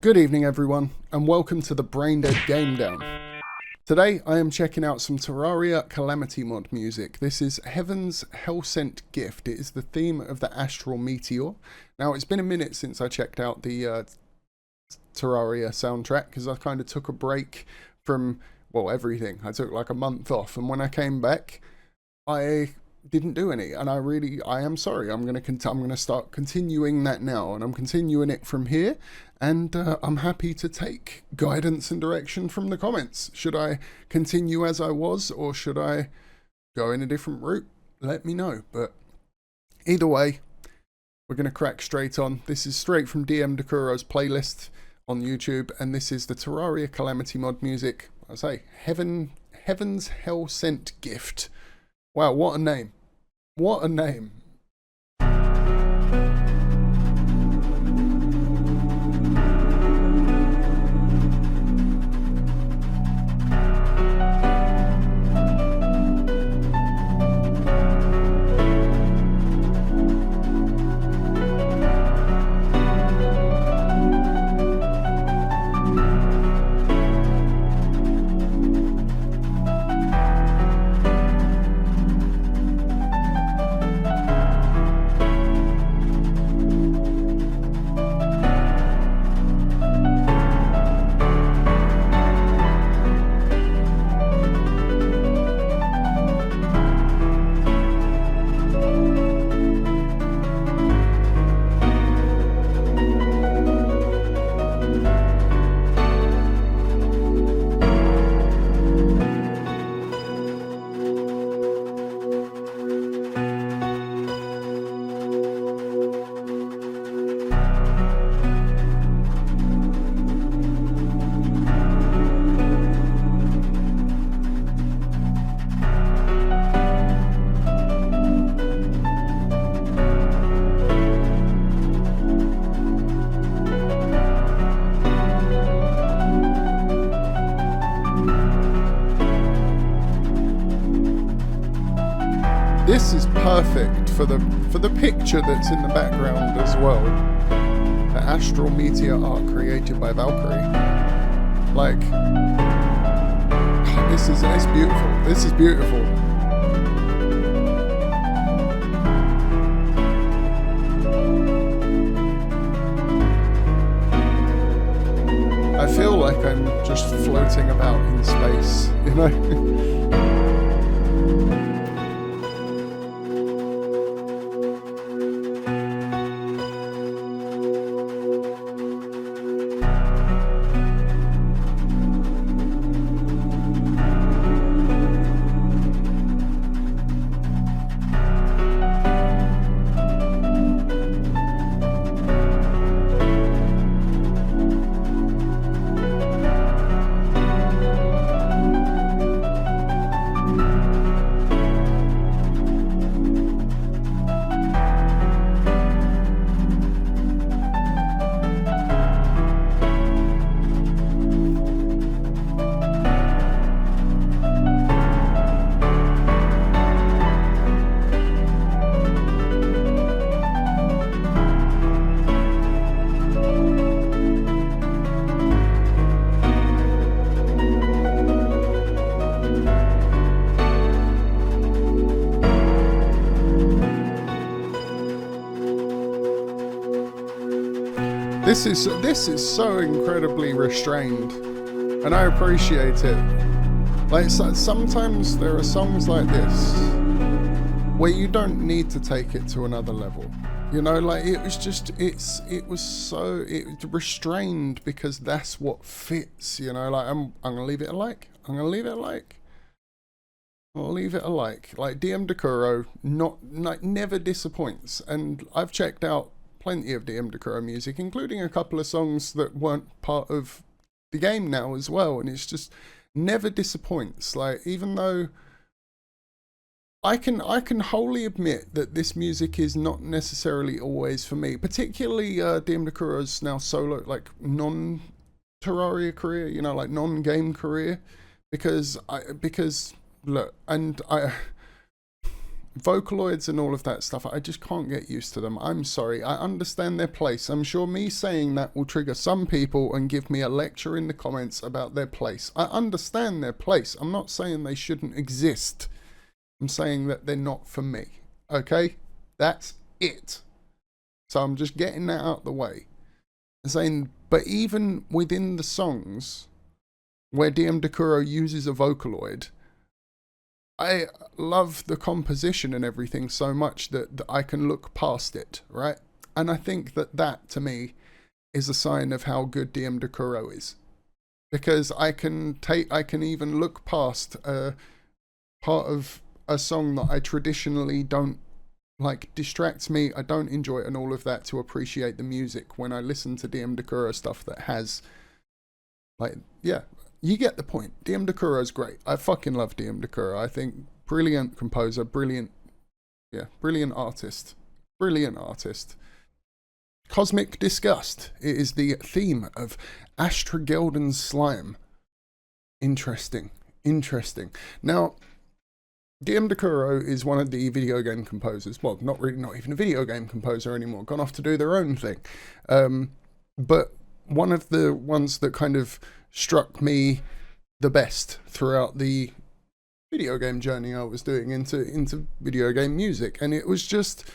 Good evening everyone, and welcome to the Brain Dead Game Down. Today I am checking out some Terraria Calamity mod music. This is Heaven's Hell-Sent Gift. It is the theme of the Astral meteor. Now it's been a minute since I checked out the Terraria soundtrack, because I kind of took a break from, well, everything. I took like a month off, and when I came back, I didn't do any, and I am sorry. I'm gonna start continuing that now, and I'm continuing it from here, and I'm happy to take guidance and direction from the comments. Should I continue as I was, or should I go in a different route? Let me know. But either way, we're gonna crack straight on. This is straight from Dokuro's playlist on YouTube, and this is the Terraria Calamity mod music. I say Heaven's Hell-Sent Gift. Wow, what a name. What a name. This is perfect for the picture that's in the background as well. The Astral meteor art created by Valkyrie. Like, it's beautiful. This is beautiful. I feel like I'm just floating about in space, you know? This is so incredibly restrained, and I appreciate it. Like, sometimes there are songs like this where you don't need to take it to another level. You know, like, it was so restrained because that's what fits, you know. Like, I'm gonna leave it a like. I'm gonna leave it a like. I'll leave it a like. Like, Dokuro never disappoints, and I've checked out plenty of Dokuro music, including a couple of songs that weren't part of the game now as well, and it's just never disappoints. Like, even though I can wholly admit that this music is not necessarily always for me, particularly Dokuro's now solo, like, non-Terraria career, you know, like non-game career, because look, and Vocaloids and all of that stuff, I just can't get used to them. I'm sorry. I understand their place. I'm sure me saying that will trigger some people and give me a lecture in the comments about their place. I understand their place. I'm not saying they shouldn't exist. I'm saying that they're not for me. Okay? That's it. So I'm just getting that out of the way. And saying, but even within the songs where Dokuro uses a Vocaloid, I love the composition and everything so much that I can look past it, right? And I think that to me is a sign of how good Dokuro is, because I can even look past a part of a song that I traditionally don't like, distracts me, I don't enjoy it and all of that, to appreciate the music when I listen to Dokuro stuff that has, like, yeah. You get the point. Dokuro's great. I fucking love Dokuro. I think brilliant composer, brilliant artist. Brilliant artist. Cosmic Disgust. It is the theme of Astrageldon's slime. Interesting. Interesting. Now, Dokuro is one of the video game composers. Well, not even a video game composer anymore. Gone off to do their own thing. But one of the ones that kind of struck me the best throughout the video game journey I was doing into video game music, and it was just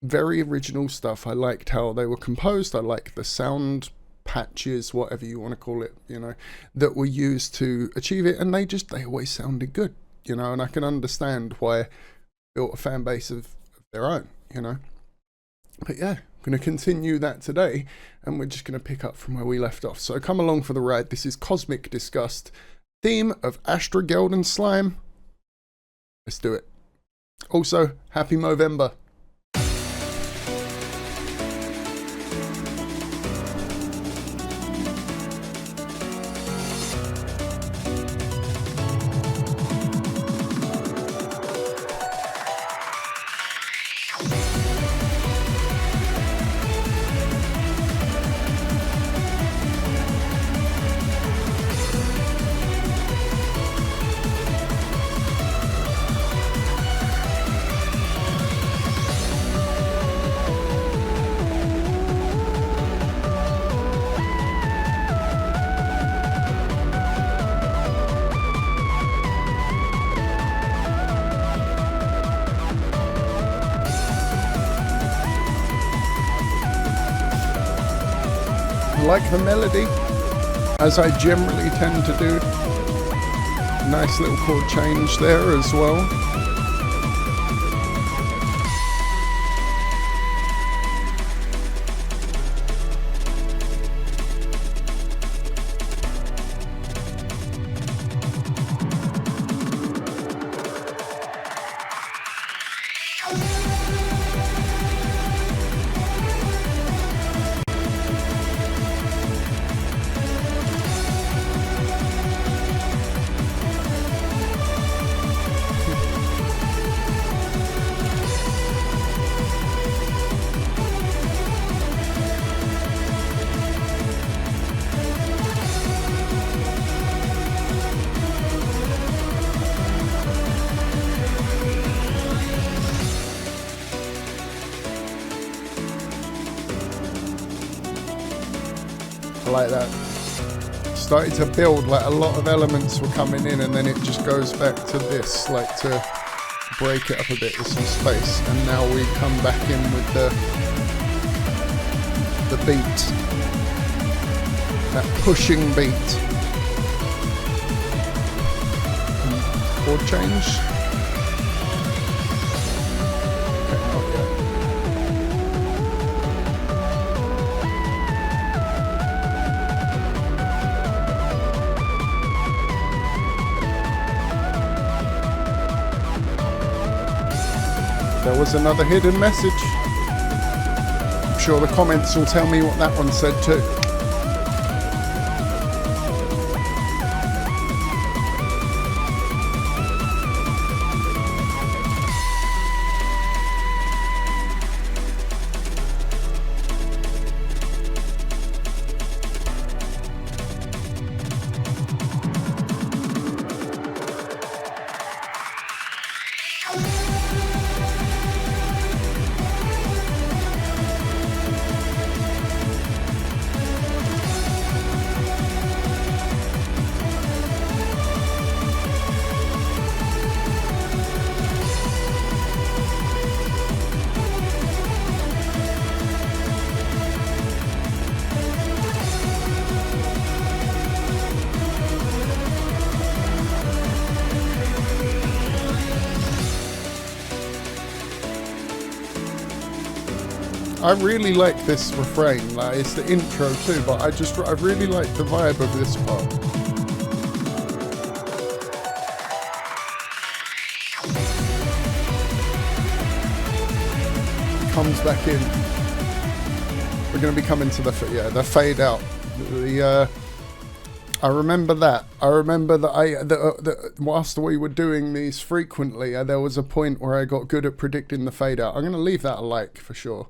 very original stuff. I liked how they were composed. I liked the sound patches, whatever you want to call it, you know, that were used to achieve it, and they always sounded good, you know, and I can understand why built a fan base of their own, you know. But yeah, I'm going to continue that today, and we're just going to pick up from where we left off. So come along for the ride. This is Cosmic Disgust, theme of Astrageldon slime. Let's do it. Also, happy Movember. Like the melody, as I generally tend to do. Nice little chord change there as well. Like that. Started to build, like a lot of elements were coming in, and then it just goes back to this, like to break it up a bit with some space, and now we come back in with the beat, that pushing beat. And chord change. There was another hidden message. I'm sure the comments will tell me what that one said too. I really like this refrain. Like, it's the intro too, but I really like the vibe of this part. Comes back in. We're going to be coming to the fade out. I remember that. I remember that whilst we were doing these frequently, there was a point where I got good at predicting the fade out. I'm going to leave that a like for sure.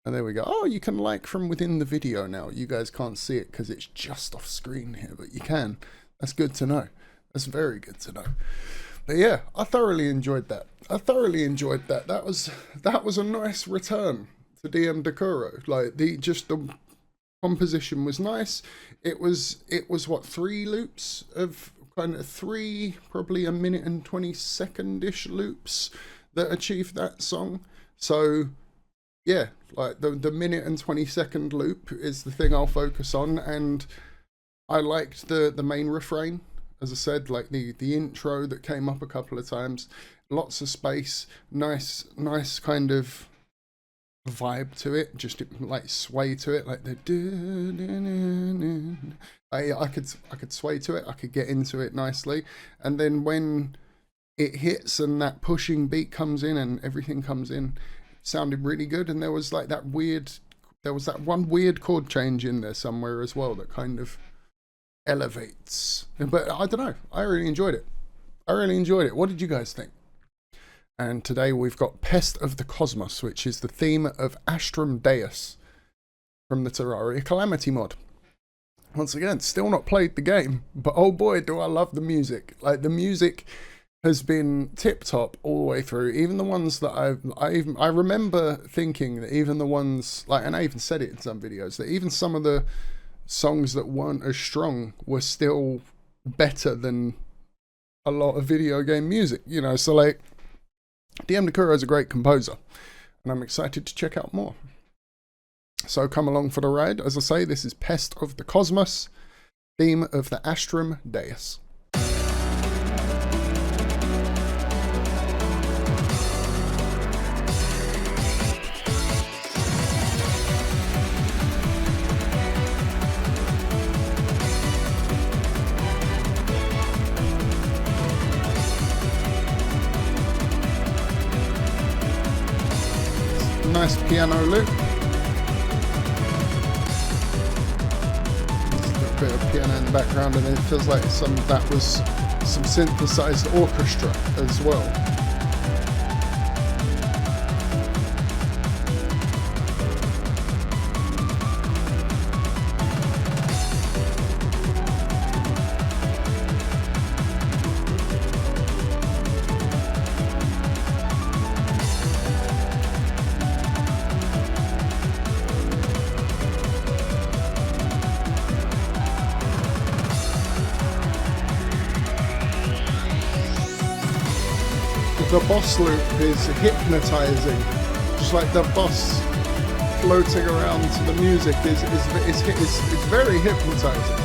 And there we go. Oh, you can like from within the video now. You guys can't see it because it's just off screen here, but you can. That's good to know. That's very good to know. But yeah, I thoroughly enjoyed that. That was a nice return to DM Dokuro. Like the composition was nice. It was what, 3 loops of kind of 3, probably a minute and 20-second-ish loops that achieved that song. So yeah, like the minute and 20-second loop is the thing I'll focus on, and I liked the main refrain. As I said, like the intro that came up a couple of times, lots of space, nice kind of vibe to it, just like sway to it, like the I could sway to it, I could get into it nicely, and then when it hits and that pushing beat comes in and everything comes in, it sounded really good. And there was like that one weird chord change in there somewhere as well that kind of elevates. But I don't know, I really enjoyed it. What did you guys think? And today we've got Pest of the Cosmos, which is the theme of Astrum Deus from the Terraria Calamity mod. Once again, still not played the game, but oh boy, do I love the music. Like, the music has been tip-top all the way through. Even the ones that I remember thinking that even the ones, like, and I even said it in some videos, that even some of the songs that weren't as strong were still better than a lot of video game music, you know. So like, DM Dokuro is a great composer, and I'm excited to check out more. So come along for the ride. As I say, this is Pest of the Cosmos, theme of the Astrum Deus. Nice piano loop. Just a bit of piano in the background, and it feels like that was some synthesized orchestra as well. The boss loop is hypnotizing, just like the boss floating around to the music is very hypnotizing.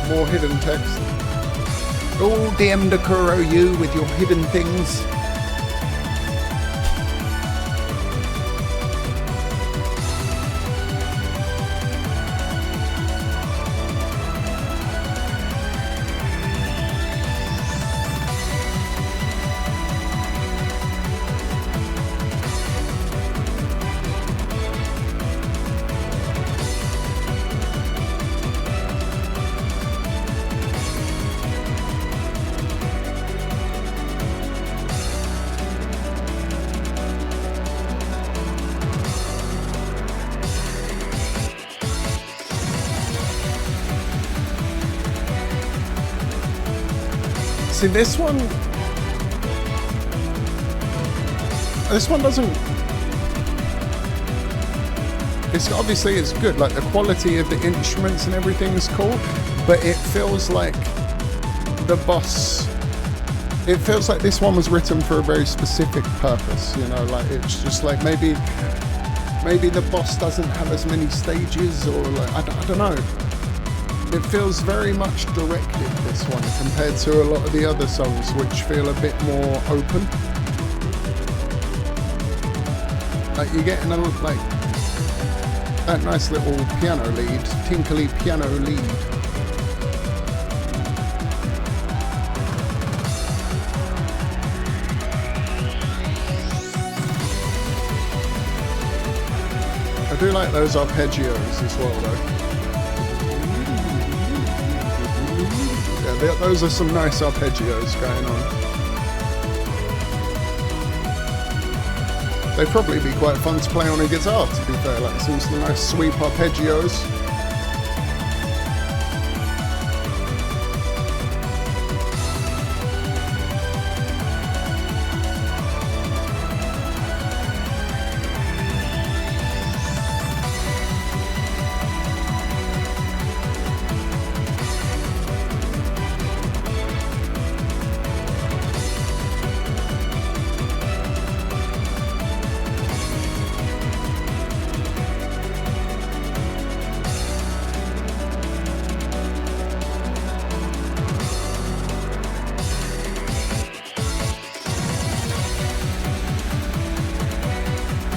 More hidden text. Oh, DM Dokuro, you with your hidden things. See, this one doesn't, it's good, like the quality of the instruments and everything is cool, but it feels like the boss, it feels like this one was written for a very specific purpose, you know, like it's just like maybe the boss doesn't have as many stages, or like, I don't know. It feels very much directed, this one, compared to a lot of the other songs, which feel a bit more open. Like you're getting a like that nice little piano lead, tinkly piano lead. I do like those arpeggios as well, though. Yeah, those are some nice arpeggios going on. They'd probably be quite fun to play on a guitar, to be fair, like some nice sweep arpeggios.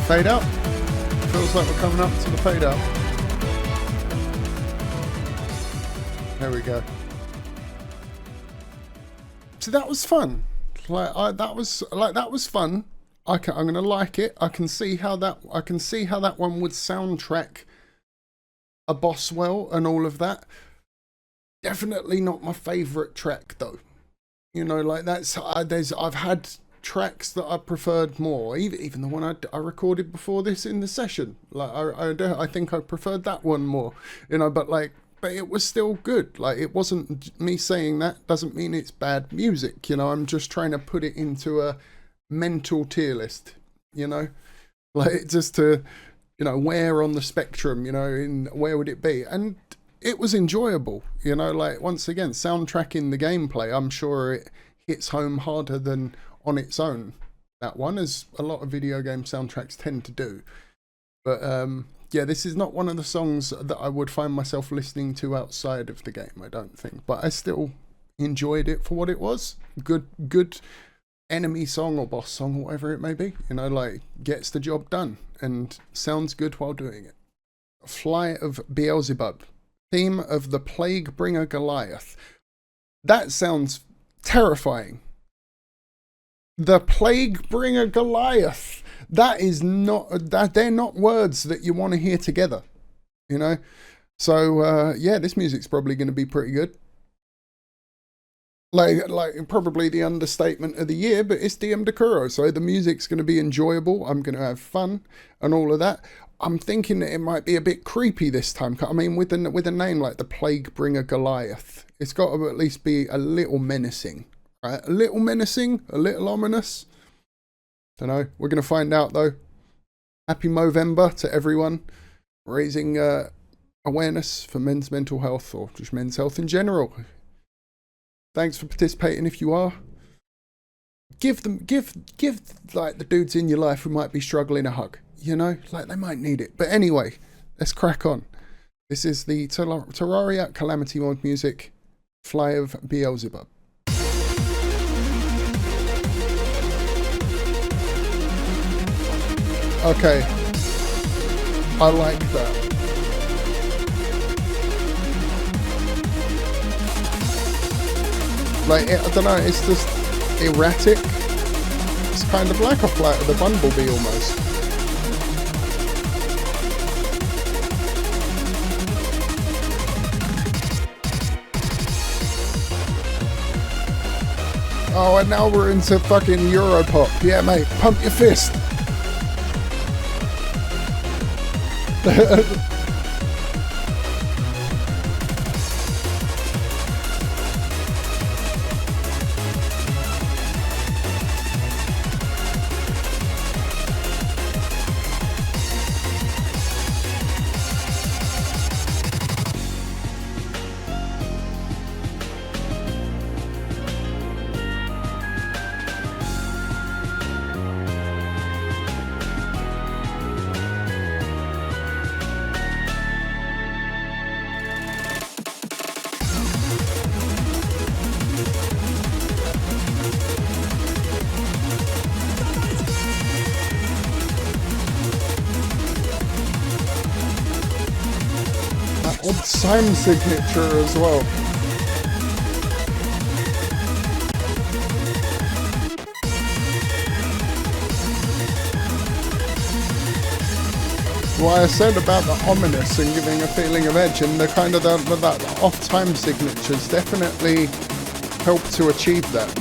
Fade out. Feels like we're coming up to the fade out. There we go. So that was fun. That was fun. I'm gonna like it. I can see how that one would soundtrack a boss well and all of that. Definitely not my favourite track though. You know, like that's I've had tracks that I preferred more, even the one I recorded before this in the session. Like I think I preferred that one more, you know, but it was still good. Like it wasn't me saying that doesn't mean it's bad music, you know. I'm just trying to put it into a mental tier list, you know, like just to, you know, where on the spectrum, you know, where would it be? And it was enjoyable, you know, like once again, soundtracking the gameplay, I'm sure it hits home harder than on its own, that one, as a lot of video game soundtracks tend to do. But yeah, this is not one of the songs that I would find myself listening to outside of the game, I don't think. But I still enjoyed it for what it was. Good enemy song or boss song or whatever it may be. You know, like gets the job done and sounds good while doing it. Fly of Beelzebub. Theme of the Plaguebringer Goliath. That sounds terrifying. The Plaguebringer Goliath. That is not, they're not words that you want to hear together, you know? So, yeah, this music's probably going to be pretty good. Like probably the understatement of the year, but it's DM Dokuro, so the music's going to be enjoyable. I'm going to have fun and all of that. I'm thinking that it might be a bit creepy this time. I mean, with a name like the Plaguebringer Goliath, it's got to at least be a little menacing. Right, a little menacing, a little ominous. Don't know. We're going to find out though. Happy Movember to everyone. Raising awareness for men's mental health or just men's health in general. Thanks for participating if you are. Give like the dudes in your life who might be struggling a hug. You know, like they might need it. But anyway, let's crack on. This is the Terraria Calamity mod music. Fly of Beelzebub. Okay, I like that. Like, I don't know, it's just erratic. It's kind of like a flight of the bumblebee almost. Oh, and now we're into fucking Europop. Yeah, mate, pump your fist. odd time signature as well. What I said about the ominous and giving a feeling of edge, and the kind of that off-time signatures definitely help to achieve that.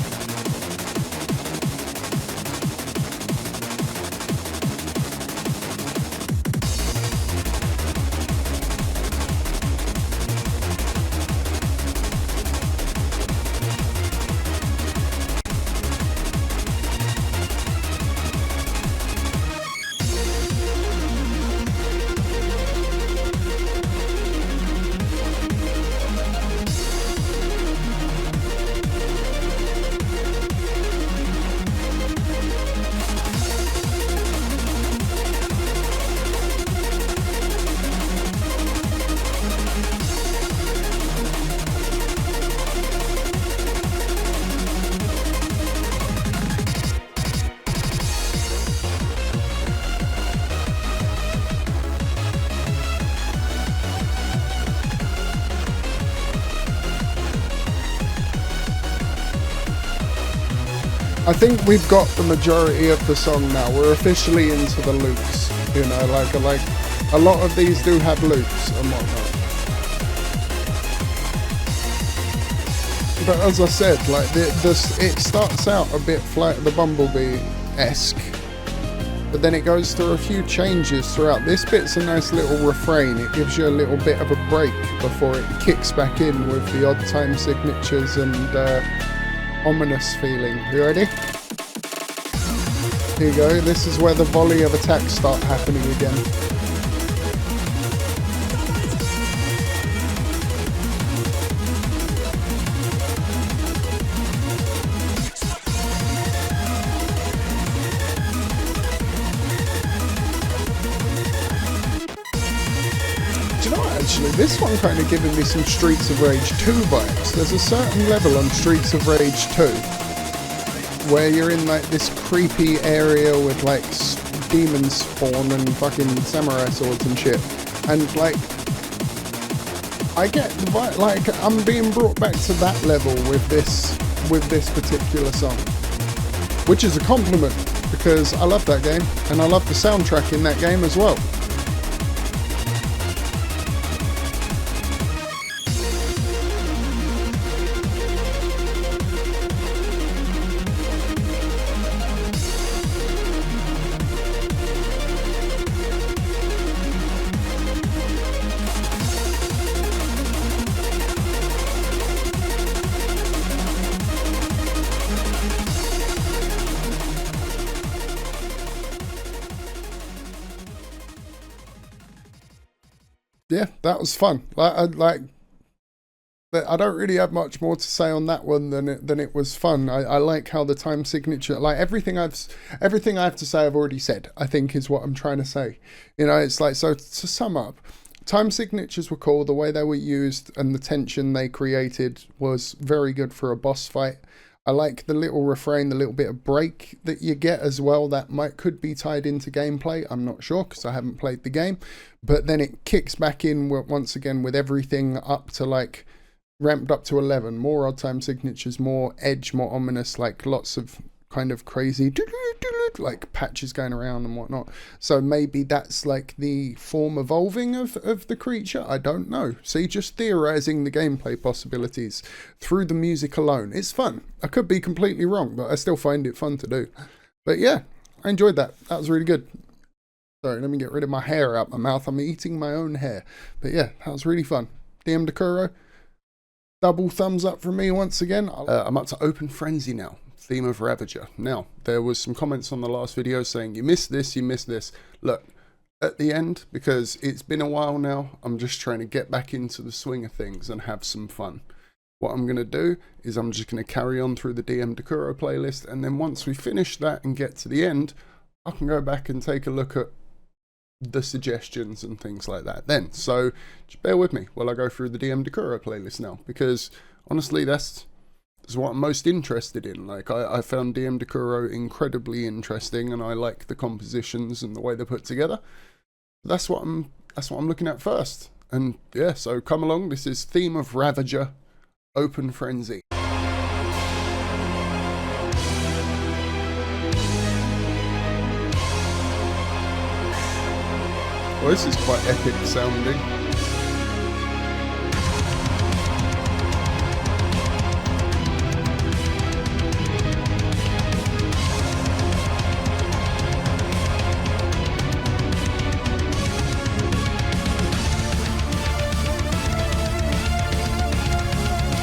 I think we've got the majority of the song now. We're officially into the loops, you know, like a lot of these do have loops and whatnot. But as I said, like it starts out a bit flat, the Bumblebee-esque, but then it goes through a few changes throughout. This bit's a nice little refrain. It gives you a little bit of a break before it kicks back in with the odd time signatures and ominous feeling. You ready? Here you go. This is where the volley of attacks start happening again. Do you know what, actually, this one kind of giving me some Streets of Rage 2 vibes. There's a certain level on Streets of Rage 2 where you're in like this creepy area with like demons spawn and fucking samurai swords and shit, and like I get the vibe, like I'm being brought back to that level with this particular song, which is a compliment because I love that game and I love the soundtrack in that game as well. Yeah, that was fun. I don't really have much more to say on that one than it was fun. I like how the time signature, like everything I have to say, I've already said, I think is what I'm trying to say. You know, it's like, so to sum up, time signatures were cool. The way they were used and the tension they created was very good for a boss fight. I like the little refrain, the little bit of break that you get as well. That could be tied into gameplay. I'm not sure because I haven't played the game. But then it kicks back in once again with everything up to like ramped up to 11. More odd time signatures, more edge, more ominous, like lots of kind of crazy like patches going around and whatnot. So maybe that's like the form evolving of the creature. I don't know. See, just theorizing the gameplay possibilities through the music alone. It's fun. I could be completely wrong, but I still find it fun to do. But yeah, I enjoyed that. That was really good. Sorry, let me get rid of my hair out my mouth. I'm eating my own hair. But yeah, that was really fun. DM Dokuro, double thumbs up from me once again. I'm up to Open Frenzy now. Theme of Ravager. Now, there was some comments on the last video saying, you missed this, you missed this. Look, at the end, because it's been a while now, I'm just trying to get back into the swing of things and have some fun. What I'm going to do is I'm just going to carry on through the DM Dokuro playlist, and then once we finish that and get to the end, I can go back and take a look at the suggestions and things like that then. So, just bear with me while I go through the DM Dokuro playlist now, because honestly, that's what I'm most interested in. Like, I found DM Dokuro incredibly interesting, and I like the compositions and the way they're put together. That's what I'm looking at first. And yeah, so come along. This is theme of Ravager, Open Frenzy. Well, this is quite epic sounding.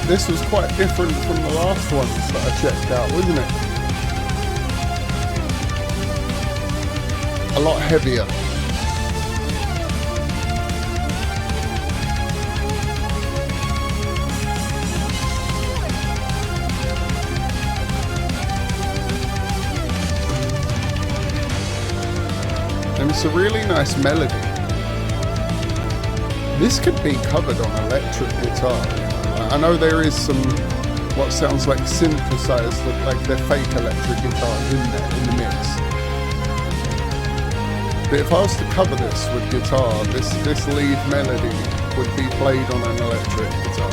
This was quite different from the last ones that I checked out, wasn't it? A lot heavier. And it's a really nice melody. This could be covered on electric guitar. I know there is some what sounds like synthesized, like they're fake electric guitars in there in the mix. But if I was to cover this with guitar, this lead melody would be played on an electric guitar.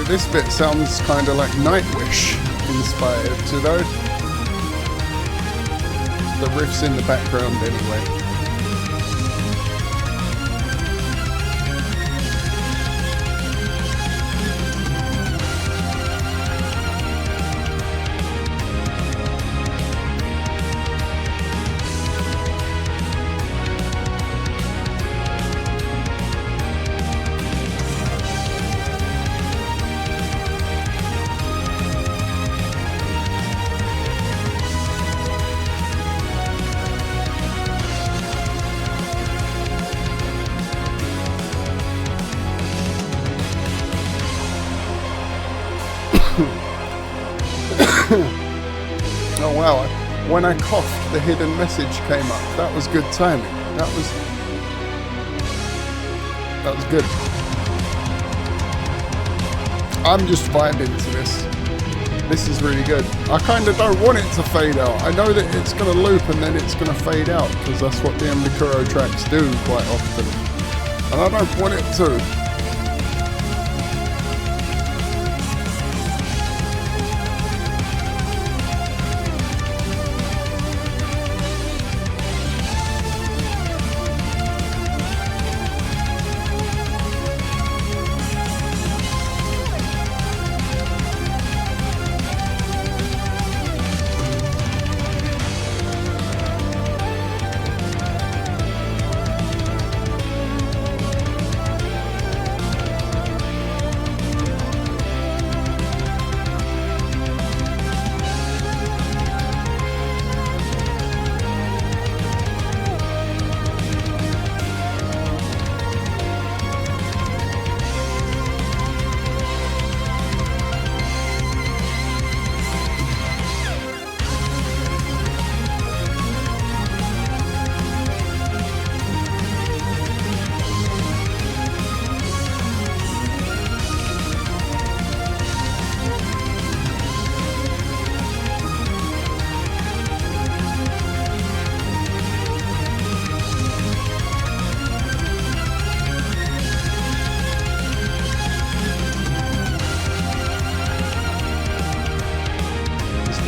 This bit sounds kind of like Nightwish inspired, you know? The riff's in the background anyway. Oh wow, when I coughed the hidden message came up. That was good timing. That was good. I'm just vibing to this. This is really good. I kind of don't want it to fade out. I know that it's going to loop and then it's going to fade out because that's what the Dokuro tracks do quite often. And I don't want it to.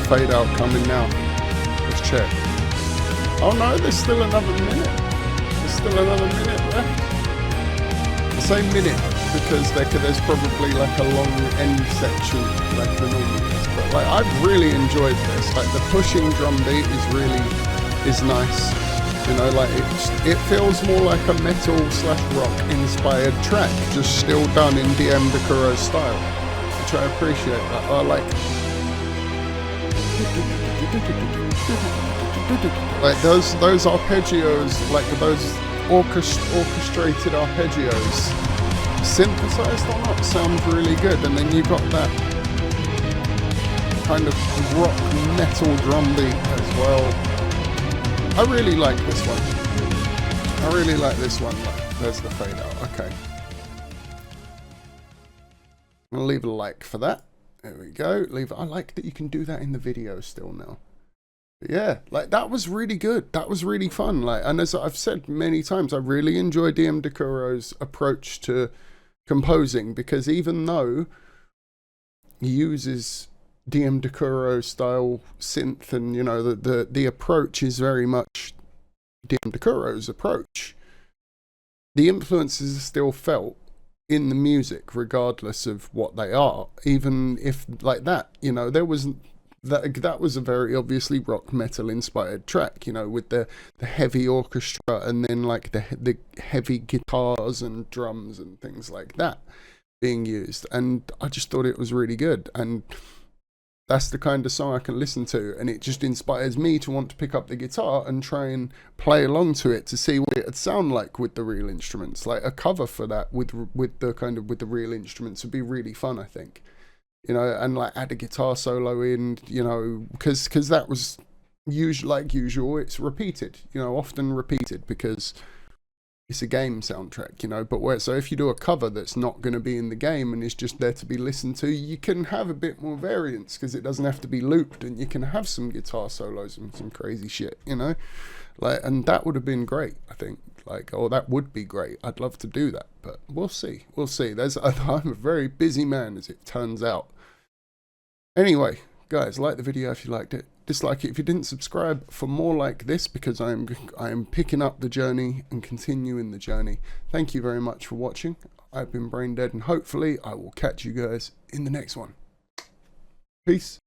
Fade out coming now. Let's check. Oh no, there's still another minute. There's still another minute left. I say minute because there's probably like a long end section like the normal is. But like I've really enjoyed this. Like the pushing drum beat is nice. You know, like it feels more like a metal / rock inspired track, just still done in DM Dokuro style, which I appreciate. That I like. Like those arpeggios, like those orchestrated arpeggios, synthesized or not, sound really good. And then you got that kind of rock metal drum beat as well. I really like this one. I really like this one. Like, there's the fade out. Okay. I'll leave a like for that. There we go. I like that you can do that in the video still now. But yeah, like that was really good. That was really fun. Like, and as I've said many times, I really enjoy Dokuro's approach to composing, because even though he uses Dokuro style synth, and you know the approach is very much Dokuro's approach, the influences are still felt in the music regardless of what they are. Even if like that, you know, there was that was a very obviously rock metal inspired track, you know, with the heavy orchestra and then like the heavy guitars and drums and things like that being used, and I just thought it was really good. And that's the kind of song I can listen to, and it just inspires me to want to pick up the guitar and try and play along to it to see what it'd sound like with the real instruments. Like a cover for that with the real instruments would be really fun, I think. You know, and like add a guitar solo in, you know, because that was like usual, it's repeated, you know, often repeated because it's a game soundtrack, you know. But so if you do a cover that's not going to be in the game and is just there to be listened to, you can have a bit more variance because it doesn't have to be looped, and you can have some guitar solos and some crazy shit, you know, like, and that would have been great, I think. Like, oh, that would be great. I'd love to do that, but we'll see. We'll see. I'm a very busy man, as it turns out. Anyway, guys, like the video if you liked it. Dislike it if you didn't. Subscribe for more like this, because I am picking up the journey and continuing the journey. Thank you very much for watching. I've been Brain Dead, and hopefully I will catch you guys in the next one. Peace.